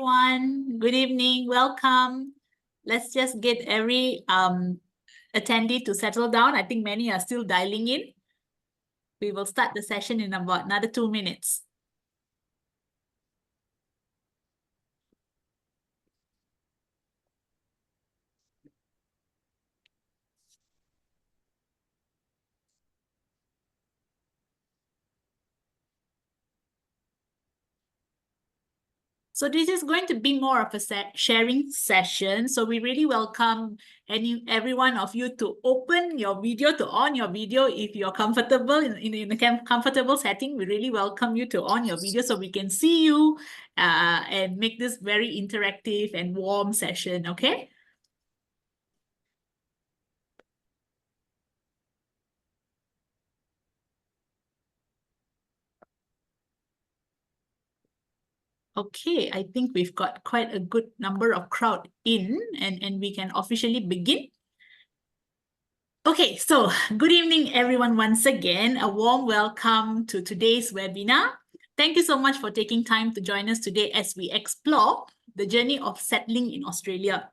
everyone. Good evening. Welcome. Let's just get every attendee to settle down. I think many are still dialing in. We will start the session in about another 2 minutes. So this is going to be more of a sharing session. So we really welcome every one of you to open your video, to on your video if you're comfortable in a comfortable setting. We really welcome you to on your video so we can see you and make this very interactive and warm session, okay? Okay, I think we've got quite a good number of crowd in and we can officially begin. Okay, so good evening, everyone. Once again, a warm welcome to today's webinar. Thank you so much for taking time to join us today as we explore the journey of settling in Australia.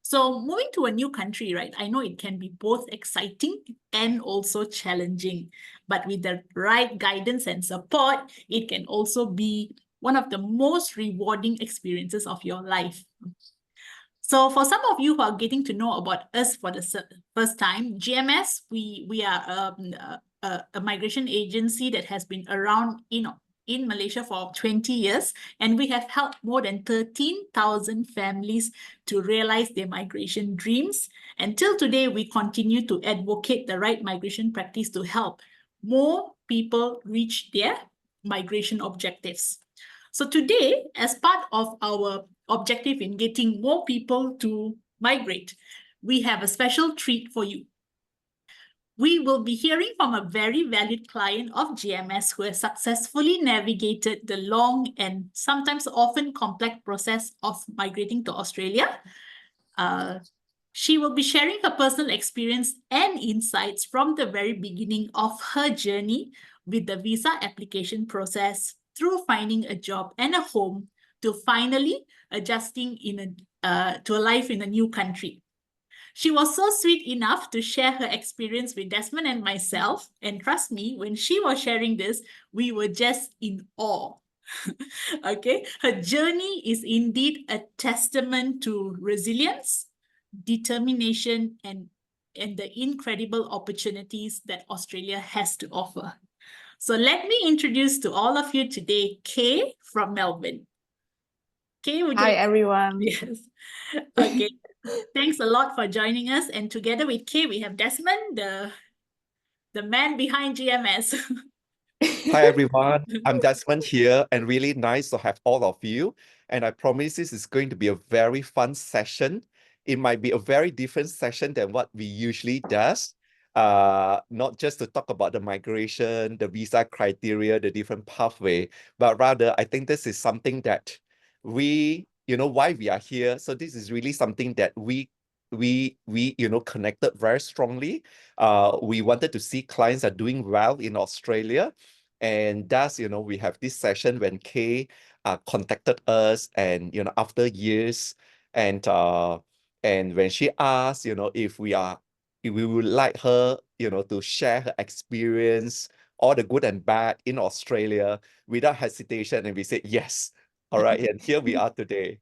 So moving to a new country, right? I know it can be both exciting and also challenging, but with the right guidance and support, it can also be one of the most rewarding experiences of your life. So for some of you who are getting to know about us for the first time, GMS, we are a migration agency that has been around in Malaysia for 20 years, and we have helped more than 13,000 families to realize their migration dreams. Until today, we continue to advocate the right migration practice to help more people reach their migration objectives. So today, as part of our objective in getting more people to migrate, we have a special treat for you. We will be hearing from a very valued client of GMS who has successfully navigated the long and sometimes often complex process of migrating to Australia. She will be sharing her personal experience and insights from the very beginning of her journey with the visa application process, through finding a job and a home, to finally adjusting to a life in a new country. She was so sweet enough to share her experience with Desmond and myself. And trust me, when she was sharing this, we were just in awe. Okay, her journey is indeed a testament to resilience, determination, and the incredible opportunities that Australia has to offer. So let me introduce to all of you today, Kay from Melbourne. Kay, would you Hi, everyone. Yes. Okay. Thanks a lot for joining us. And together with Kay, we have Desmond, the man behind GMS. Hi everyone, I'm Desmond here, and really nice to have all of you. And I promise this is going to be a very fun session. It might be a very different session than what we usually does. Not just to talk about the migration, the visa criteria, the different pathway, but rather I think this is something that why we are here. So this is really something that we connected very strongly. We wanted to see clients are doing well in Australia. And thus, we have this session when Kay contacted us, and after years, and when she asked, if we would like her, to share her experience, all the good and bad in Australia, without hesitation, and we said yes. All right, and here we are today.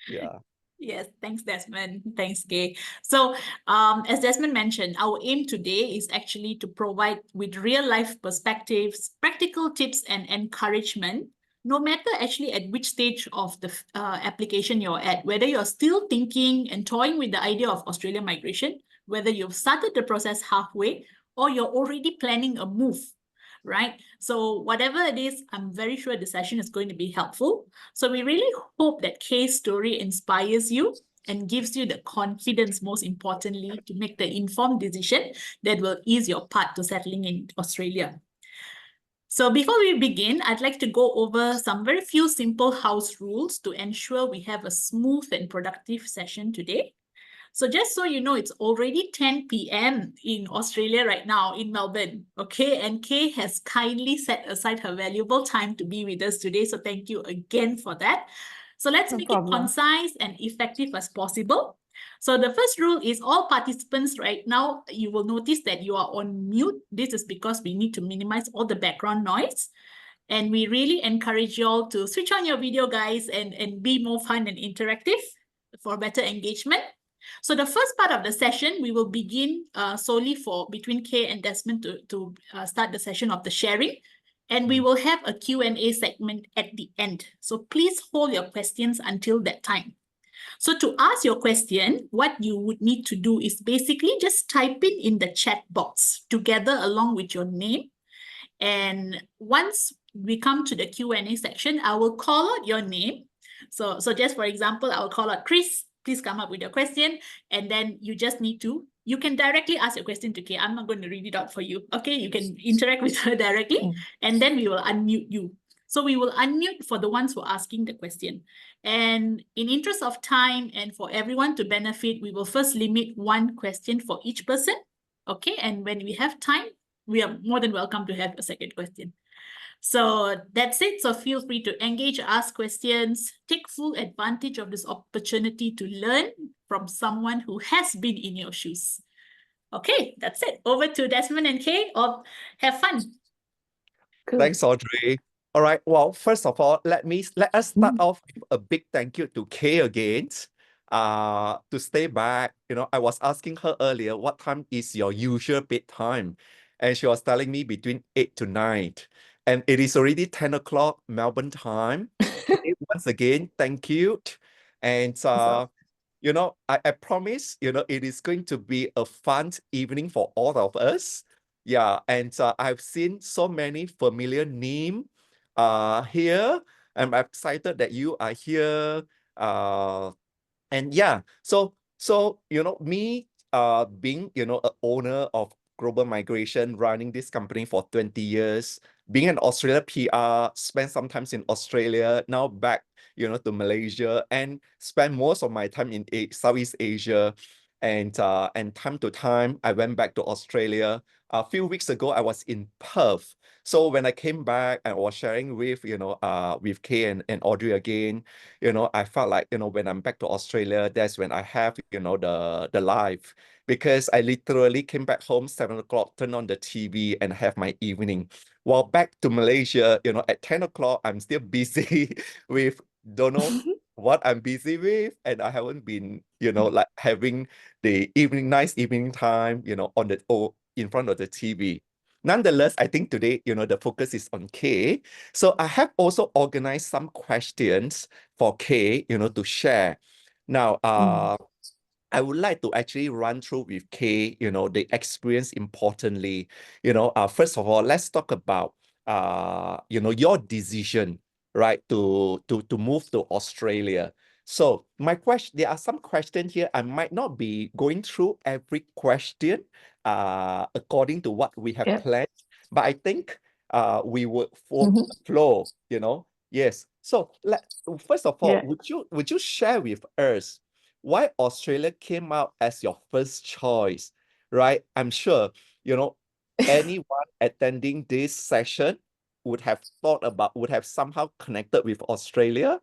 Yeah. Yes, thanks, Desmond. Thanks, Kay. So, as Desmond mentioned, our aim today is actually to provide with real-life perspectives, practical tips, and encouragement, no matter actually at which stage of the application you're at, whether you're still thinking and toying with the idea of Australian migration, whether you've started the process halfway, or you're already planning a move, right? So whatever it is, I'm very sure the session is going to be helpful. So we really hope that Kay's story inspires you and gives you the confidence, most importantly, to make the informed decision that will ease your path to settling in Australia. So before we begin, I'd like to go over some very few simple house rules to ensure we have a smooth and productive session today. So just so you know, it's already 10 p.m. in Australia right now, in Melbourne, okay? And Kay has kindly set aside her valuable time to be with us today, so thank you again for that. So let's No make problem. it concise and effective as possible. So the first rule is all participants right now, you will notice that you are on mute. This is because we need to minimize all the background noise. And we really encourage you all to switch on your video, guys, and be more fun and interactive for better engagement. So the first part of the session, we will begin solely for between Kay and Desmond to start the session of the sharing. And we will have a Q&A segment at the end. So please hold your questions until that time. So to ask your question, what you would need to do is basically just type it in the chat box together along with your name. And once we come to the Q&A section, I will call out your name. So just for example, I will call out Chris. Please come up with your question. And then you just need to, you can directly ask your question to Kay. I'm not going to read it out for you. Okay, you can interact with her directly, and then we will unmute you. So we will unmute for the ones who are asking the question. And in interest of time and for everyone to benefit, we will first limit one question for each person. Okay, and when we have time, we are more than welcome to have a second question. So that's it. So feel free to engage, ask questions, take full advantage of this opportunity to learn from someone who has been in your shoes. Okay, that's it. Over to Desmond and Kay. Or have fun. Cool. Thanks, Audrey. All right. Well, first of all, let us start off with a big thank you to Kay again. To stay back. I was asking her earlier, what time is your usual bedtime? And she was telling me between 8 to 9. And it is already 10 o'clock Melbourne time. Kay, once again, thank you. And I promise, it is going to be a fun evening for all of us. Yeah, and I've seen so many familiar names here. I'm excited that you are here. And yeah, so me being an owner of Global Migration, running this company for 20 years, being an Australia PR, spent some time in Australia, now back to Malaysia, and spend most of my time in Southeast Asia. And time to time, I went back to Australia. A few weeks ago, I was in Perth. So when I came back, I was sharing with with Kay and Audrey again. I felt like when I'm back to Australia, that's when I have the life, because I literally came back home 7 o'clock, turn on the TV, and have my evening. While back to Malaysia, at 10 o'clock, I'm still busy with don't know what I'm busy with, and I haven't been like having the nice evening time in front of the TV. Nonetheless, I think today, the focus is on Kay. So I have also organized some questions for Kay, to share. Now, I would like to actually run through with Kay, the experience importantly. First of all, let's talk about, your decision, right, to move to Australia. So there are some questions here. I might not be going through every question according to what we have planned, but I think we would flow, Yes. So first of all, would you share with us why Australia came out as your first choice, right? I'm sure, anyone attending this session would have somehow connected with Australia.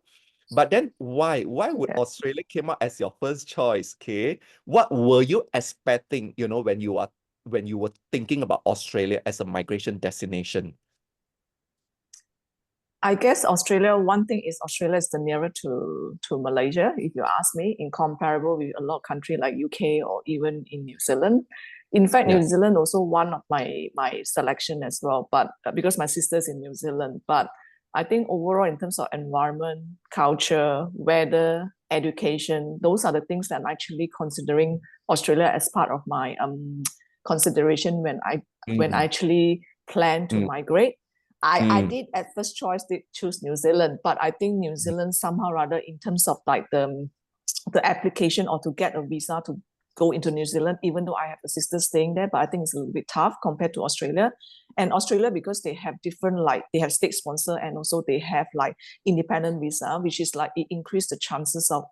But then why would Australia came out as your first choice, Kay? What were you expecting, when you were thinking about Australia as a migration destination? I guess one thing is Australia is the nearer to Malaysia, if you ask me, in comparable with a lot of countries like UK or even in New Zealand. In fact, New Zealand also one of my selection as well, but because my sister's in New Zealand. But I think overall, in terms of environment, culture, weather, education, those are the things that I'm actually considering Australia as part of my consideration when I actually plan to migrate. I did at first choice choose New Zealand, but I think New Zealand somehow rather in terms of like the application or to get a visa to go into New Zealand, even though I have a sister staying there, but I think it's a little bit tough compared to Australia. And Australia, because they have different, like they have state sponsor and also they have like independent visa, which is like it increased the chances of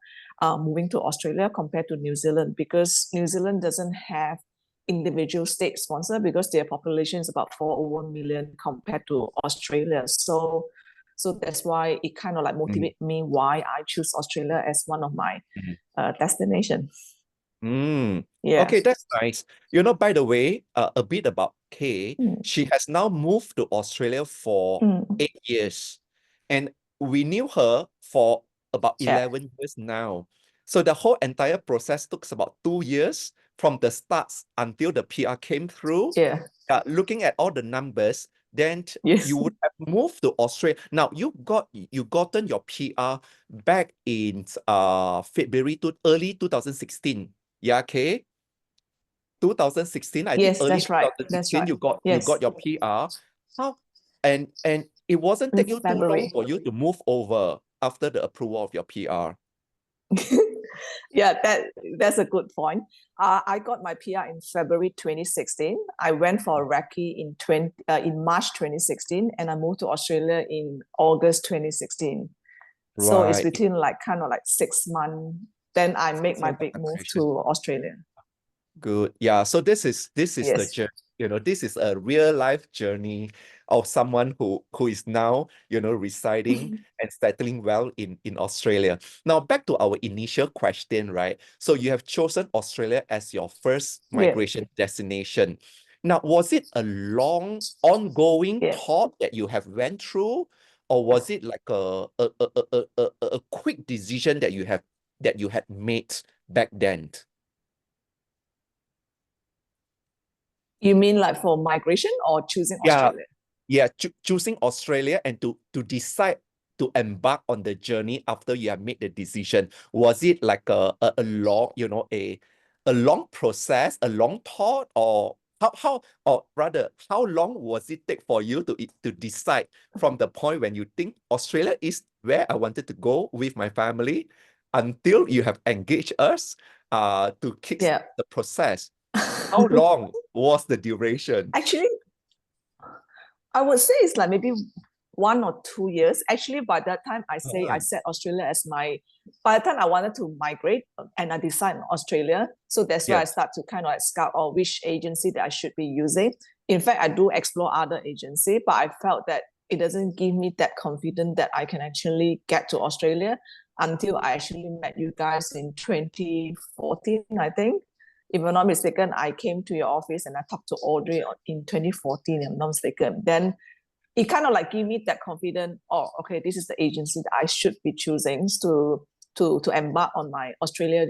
moving to Australia compared to New Zealand, because New Zealand doesn't have individual state sponsor because their population is about 401 million compared to Australia. So So that's why it kind of like motivate me why I choose Australia as one of my destinations. Yeah. Okay, that's nice. By the way, a bit about Kay. She has now moved to Australia for 8 years, and we knew her for about Yeah. 11 years now. So the whole entire process took about 2 years from the starts until the PR came through. Yeah. Looking at all the numbers, then Yes. you would have moved to Australia. Now you gotten your PR back in February to early 2016. Yeah, Kay? 2016, I think Yes, early that's right. That's 2016, right. you got Yes. your PR. How and it wasn't In take you too long February. for you to move over after the approval of your PR. Yeah, that's a good point. I got my PR in February 2016. I went for a recce in March 2016, and I moved to Australia in August 2016. So it's Right. between like kind of like 6 months. Then I make my big move to Australia. Good. Yeah. So this is the Yes. journey. This is a real life journey of someone who is now, residing and settling well in Australia. Now back to our initial question, right? So you have chosen Australia as your first Yeah. migration destination. Now, was it a long, ongoing Yeah. thought that you have went through, or was it like a quick decision that you had made back then? You mean like for migration or choosing Australia? Yeah, choosing Australia and to decide to embark on the journey after you have made the decision. Was it like a long, a long process, a long thought, or or rather, how long was it take for you to decide from the point when you think Australia is where I wanted to go with my family until you have engaged us to kick Yeah. the process? How long was the duration? Actually, I would say it's like maybe 1 or 2 years. Actually, by that time, I set Australia as by the time I wanted to migrate and I decided Australia. So that's why I start to kind of like scout or which agency that I should be using. In fact, I do explore other agency, but I felt that it doesn't give me that confidence that I can actually get to Australia until I actually met you guys in 2014, I think. If I'm not mistaken, I came to your office and I talked to Audrey in 2014, if I'm not mistaken. Then it kind of like give me that confidence, oh, okay, this is the agency that I should be choosing to embark on my Australia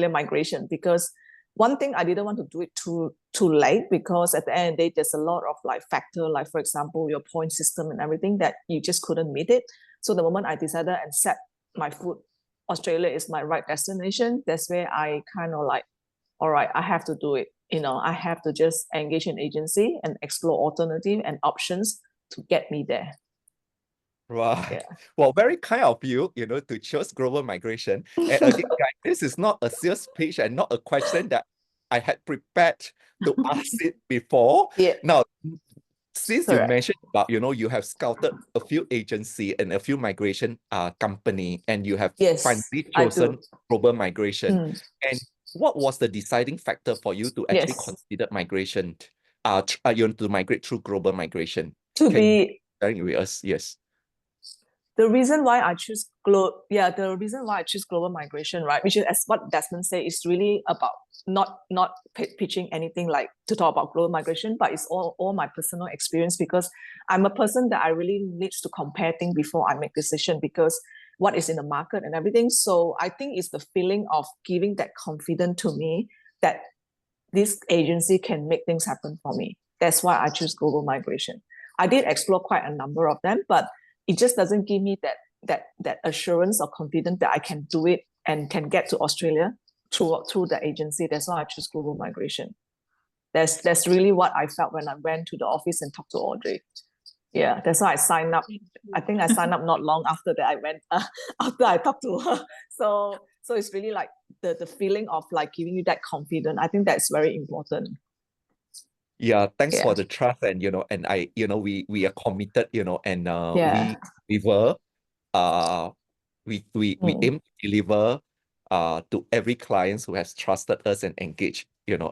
migration. Because one thing, I didn't want to do it too late, because at the end of the day, there's a lot of like factor, like for example, your point system and everything that you just couldn't meet it. So the moment I decided and set my foot, Australia is my right destination, that's where I kind of like, all right, I have to do it. I have to just engage an agency and explore alternative and options to get me there. Right. Yeah. Well, very kind of you, to choose global migration. And again, guys, this is not a sales pitch and not a question that I had prepared to ask it before. Yeah. Now, since you Correct. mentioned about, you have scouted a few agency and a few migration company, and you have Yes, finally I chosen do. global migration. And what was the deciding factor for you to actually Yes. consider migration, to migrate through global migration? To Can you be share with us? Yes. the reason why I choose global migration, right? Which is, as what Desmond said, is really about not pitching anything like to talk about global migration, but it's all my personal experience, because I'm a person that I really needs to compare things before I make decision, because what is in the market and everything. So I think it's the feeling of giving that confidence to me that this agency can make things happen for me. That's why I choose global migration. I did explore quite a number of them, but it just doesn't give me that assurance or confidence that I can do it and can get to Australia through the agency. That's why I choose global migration. That's really what I felt when I went to the office and talked to Audrey. Yeah, that's why I signed up. I think I signed up not long after that. I went after I talked to her. So it's really like the feeling of like giving you that confidence. I think that's very important. Yeah, thanks Yeah. for the trust, and and I, we are committed, and Yeah. we were we aim to deliver to every client who has trusted us and engaged,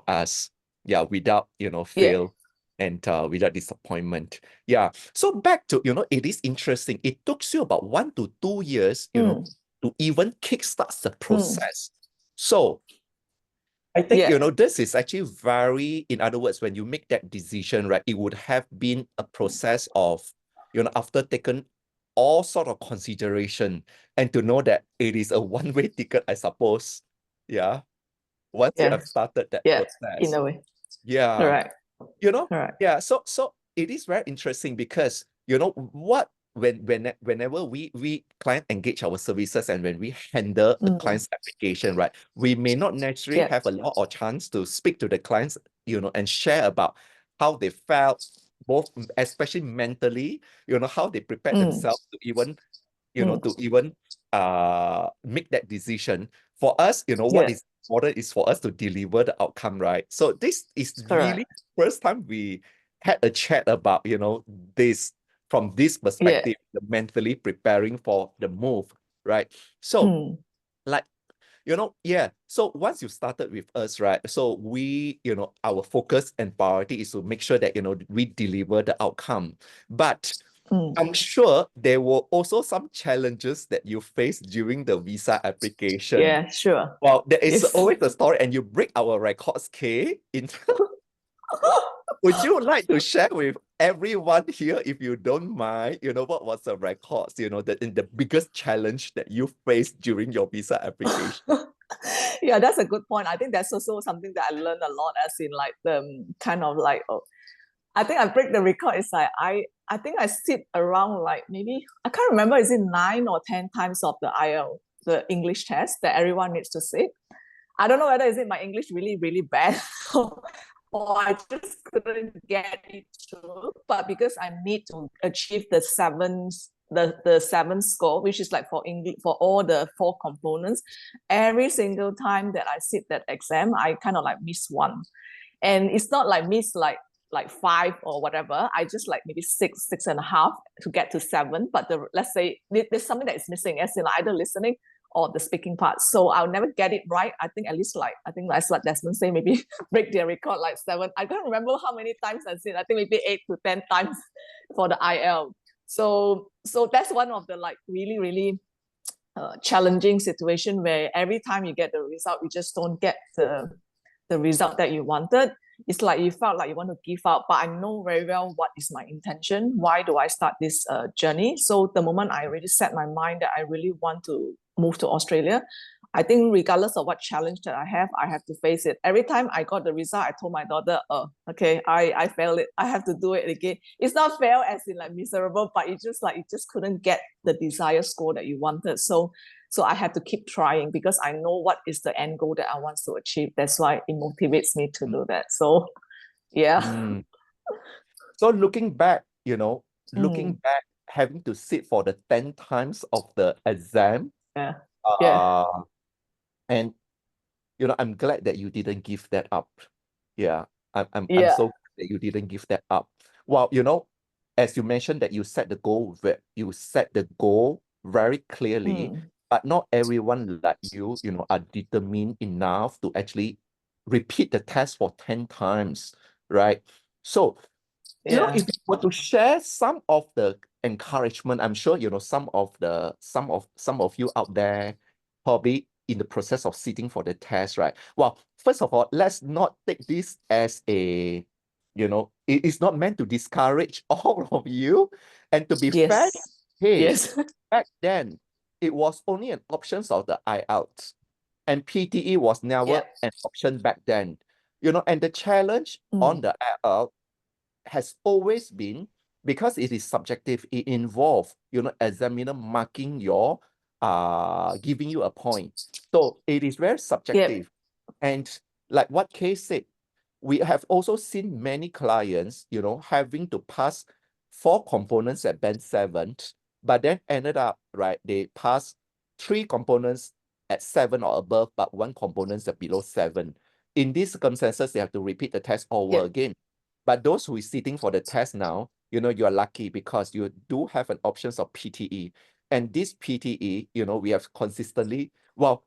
us, without, Yeah. fail. without disappointment. Yeah. So back to, it is interesting. It took you about 1 to 2 years, to even kickstart the process. So I think, this is actually very, in other words, when you make that decision, right, it would have been a process of, after taken all sort of consideration and to know that it is a one-way ticket, I suppose. Yeah. Once you have started that in process. a way. Yeah. Correct. Correct. Yeah. So it is very interesting because, whenever we client engage our services and when we handle a client's application, right, we may not naturally have a lot of chance to speak to the clients, and share about how they felt, both especially mentally, how they prepared themselves to even, make that decision. For us, what is important is for us to deliver the outcome, right? So this is really first time we had a chat about, this from this perspective, the mentally preparing for the move, right? So like, so once you started with us, right? So we, our focus and priority is to make sure that, we deliver the outcome. But I'm sure there were also some challenges that you faced during the visa application. Yeah, sure. Well, there is Yes. always a story, and you break our records, Kay. Would you like to share with everyone here, if you don't mind, what was the records, the biggest challenge that you faced during your visa application? Yeah, that's a good point. I think that's also something that I learned a lot, as in like the kind of like, I think I break the record. It's like I think I sit around like maybe, I can't remember, is it 9 or 10 times of the IELTS, the English test that everyone needs to sit. I don't know whether is it my English really, really bad or I just couldn't get it through. But because I need to achieve the seventh score, which is like for English, for all the 4 components, every single time that I sit that exam, I kind of like miss one. And it's not like miss like 5 or whatever. I just like maybe 6.5 to get to 7. But let's say there's something that is missing, as in like either listening or the speaking part. So I'll never get it right. I think at least I think that's what Desmond say, maybe break their record like 7. I don't remember how many times I said. I think maybe 8 to 10 times for the IL. So that's one of the like really, really challenging situation where every time you get the result, you just don't get the result that you wanted. It's like you felt like you want to give up, but I know very well what is my intention. Why do I start this journey? So the moment I already set my mind that I really want to move to Australia, I think regardless of what challenge that I have to face it. Every time I got the result, I told my daughter, okay, I failed it. I have to do it again. It's not fail as in like miserable, but it just couldn't get the desired score that you wanted. So I had to keep trying because I know what is the end goal that I want to achieve. That's why it motivates me to do that. So, yeah. So looking back, having to sit for the 10 times of the exam. Yeah. And, I'm glad that you didn't give that up. Yeah. I'm Yeah. so glad that you didn't give that up. Well, as you mentioned that you set the goal very clearly. But not everyone like you, are determined enough to actually repeat the test for 10 times, right? So, if you were to share some of the encouragement, I'm sure, some of you out there probably in the process of sitting for the test, right? Well, first of all, let's not take this as it is not meant to discourage all of you. And to be fair, hey, back then, it was only an option of the IELTS, and PTE was never an option back then. And the challenge on the IELTS has always been, because it is subjective, it involves, examiner marking your, giving you a point. So it is very subjective. And like what Kay said, we have also seen many clients, having to pass 4 components at band 7, but then ended up, right, they pass 3 components at 7 or above, but 1 component at below 7. In these circumstances, they have to repeat the test over again. But those who is sitting for the test now, you are lucky because you do have an options of PTE. And this PTE, we have consistently, well,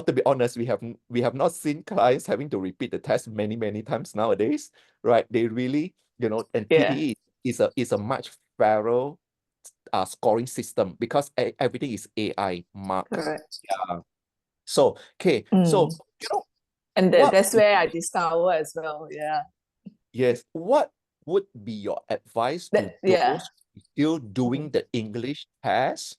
to be honest, we have not seen clients having to repeat the test many, many times nowadays, right? They really, and Yeah, PTE is a much fairer scoring system because everything is AI mark. correct. Yeah. So, okay. So, Mm. you know, And what that's where I discover as well. Yeah. yes, what would be your advice to Yeah. those still doing Mm. the English test,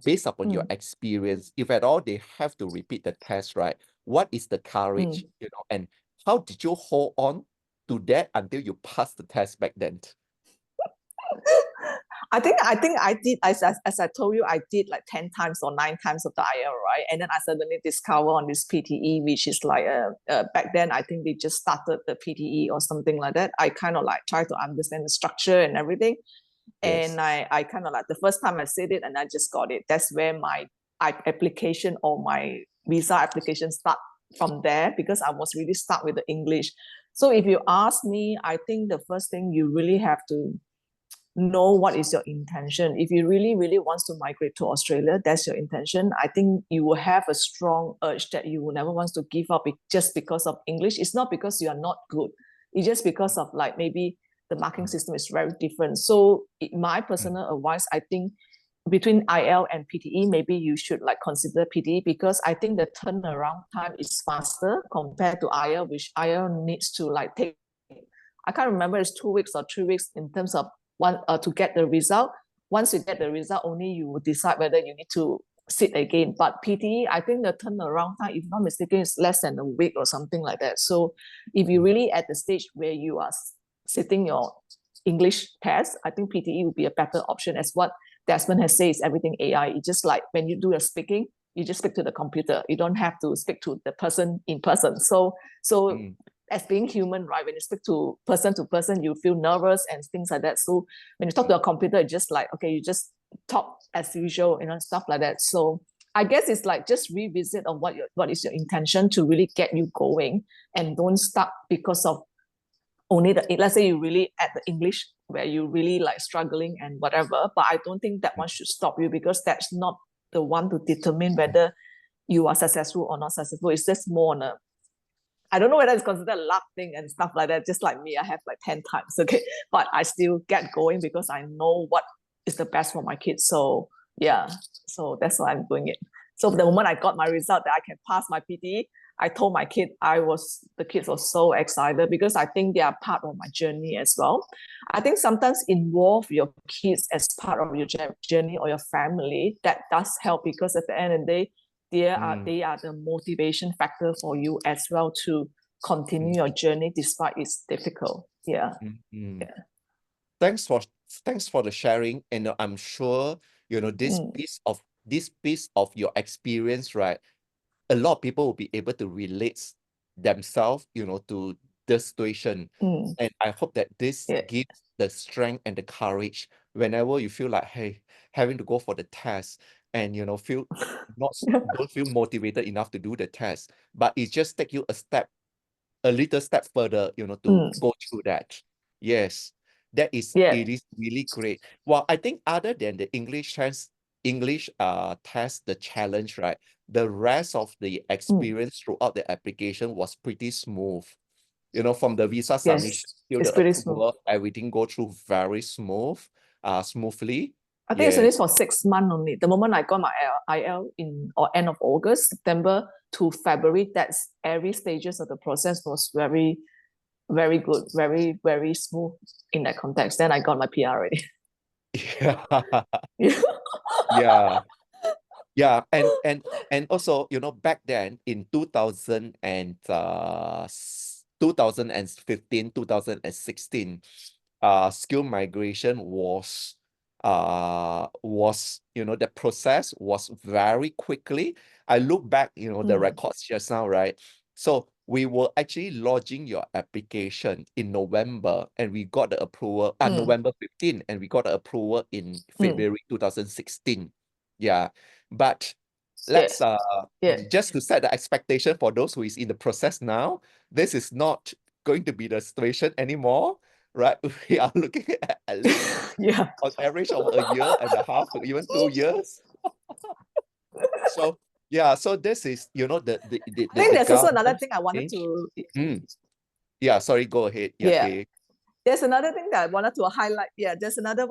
based upon your Mm. experience? If at all they have to repeat the test, right? What is the courage, Mm. and how did you hold on to that until you passed the test back then? I think I did, as I told you, I did like 10 times or 9 times of the IL, right? And then I suddenly discover on this PTE, which is like back then I think they just started the PTE or something like that. I kind of like try to understand the structure and everything. Yes. And I kind of like the first time I said it and I just got it. That's where my application or my visa application start from there, because I was really stuck with the English. So if you ask me, I think the first thing you really have to know what is your intention. If you really, really wants to migrate to Australia, that's your intention. I think you will have a strong urge that you will never want to give up just because of English. It's not because you are not good. It's just because of like maybe the marking system is very different. So my personal advice, I think between IL and PTE, maybe you should like consider PTE, because I think the turnaround time is faster compared to IL, which IL needs to like take, I can't remember, it's 2 weeks or 3 weeks in terms of to get the result. Once you get the result, only you will decide whether you need to sit again. But PTE, I think the turnaround time, if not mistaken, is less than a week or something like that. So if you really at the stage where you are sitting your English test, I think PTE would be a better option. As what Desmond has said, is everything AI. It's just like when you do your speaking, you just speak to the computer. You don't have to speak to the person in person. So as being human, right? When you speak to person, you feel nervous and things like that. So when you talk to a computer, it's just like, okay, you just talk as usual, stuff like that. So I guess it's like just revisit on what is your intention to really get you going, and don't stop because of only let's say you really at the English where you really like struggling and whatever. But I don't think that one should stop you, because that's not the one to determine whether you are successful or not successful. It's just more on a, I don't know whether it's considered luck thing and stuff like that. Just like me, I have like 10 times, okay? But I still get going because I know what is the best for my kids. So yeah, so that's why I'm doing it. So the moment I got my result that I can pass my PTE, I told my kid, the kids were so excited, because I think they are part of my journey as well. I think sometimes involve your kids as part of your journey or your family. That does help, because at the end of the day, they are the motivation factor for you as well to continue your journey despite it's difficult. Yeah. Mm. Yeah. Thanks for the sharing, and I'm sure this piece of your experience, right? A lot of people will be able to relate themselves, to the situation, and I hope that this Yeah. gives the strength and the courage whenever you feel like, hey, having to go for the test, and feel don't feel motivated enough to do the test, but it just take you a little step further, to go through that. Yes, Yeah. it is really great. Well, I think other than the English test, the challenge, right? The rest of the experience throughout the application was pretty smooth. From the visa submission Yes. till It's the pretty smooth. approval, everything go through very smoothly. I think it's Yeah. only for 6 months only. The moment I got my IL in or end of August, September to February, that's every stages of the process was very, very good, very, very smooth in that context. Then I got my PR already. Yeah. Yeah. Yeah. Yeah, and also, back then in 2015, 2016, skill migration the process was very quickly. I look back, the records just now, right? So we were actually lodging your application in November, and we got the approval November 15, and we got the approval in February 2016. Yeah. But let's Yeah. just to set the expectation for those who is in the process now, this is not going to be the situation anymore, right? We are looking at least Yeah. on average of a year and a half to even 2 years. So yeah, so this is I think there's also another government thing I wanted change. to Yeah, sorry, go ahead. Yeah, yeah. Kay. There's another thing that I wanted to highlight. Yeah, there's another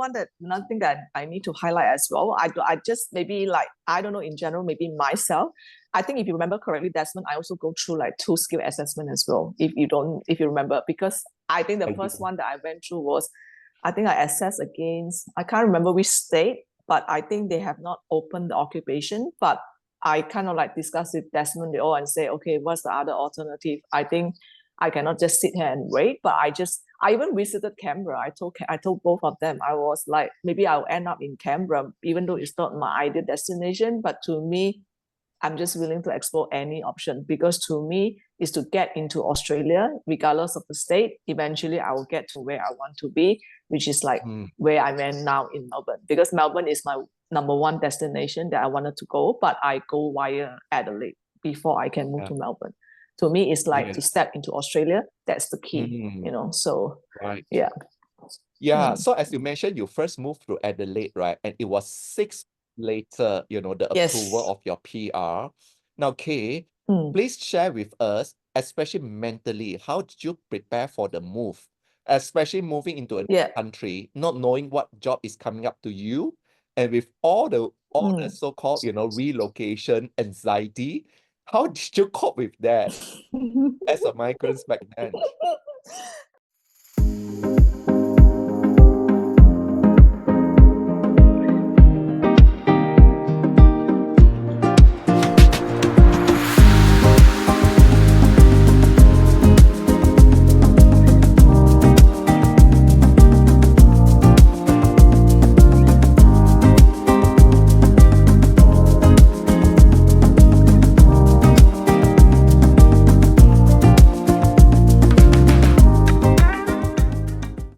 thing that I need to highlight as well. I just maybe like, I don't know, in general, maybe myself. I think if you remember correctly, Desmond, I also go through like 2 skill assessment as well. If you remember, because I think the I first do. one that I went through was, I think I assessed against, I can't remember which state, but I think they have not opened the occupation. But I kind of like discussed with Desmond all and say, okay, what's the other alternative? I think I cannot just sit here and wait. But I even visited Canberra. I told both of them, I was like, maybe I'll end up in Canberra, even though it's not my ideal destination. But to me, I'm just willing to explore any option, because to me, is to get into Australia, regardless of the state. Eventually, I will get to where I want to be, which is like where I am now in Melbourne, because Melbourne is my number one destination that I wanted to go, but I go via Adelaide before I can move Yeah. to Melbourne. To me, it's like Yeah. to step into Australia. That's the key, So Right. yeah. Yeah. So as you mentioned, you first moved to Adelaide, right? And it was 6 later, the approval Yes. of your PR. Now, Kay, Mm. please share with us, especially mentally, how did you prepare for the move? Especially moving into a Yeah. country, not knowing what job is coming up to you, and with all the so-called, relocation anxiety. How did you cope with that as a migrant back then?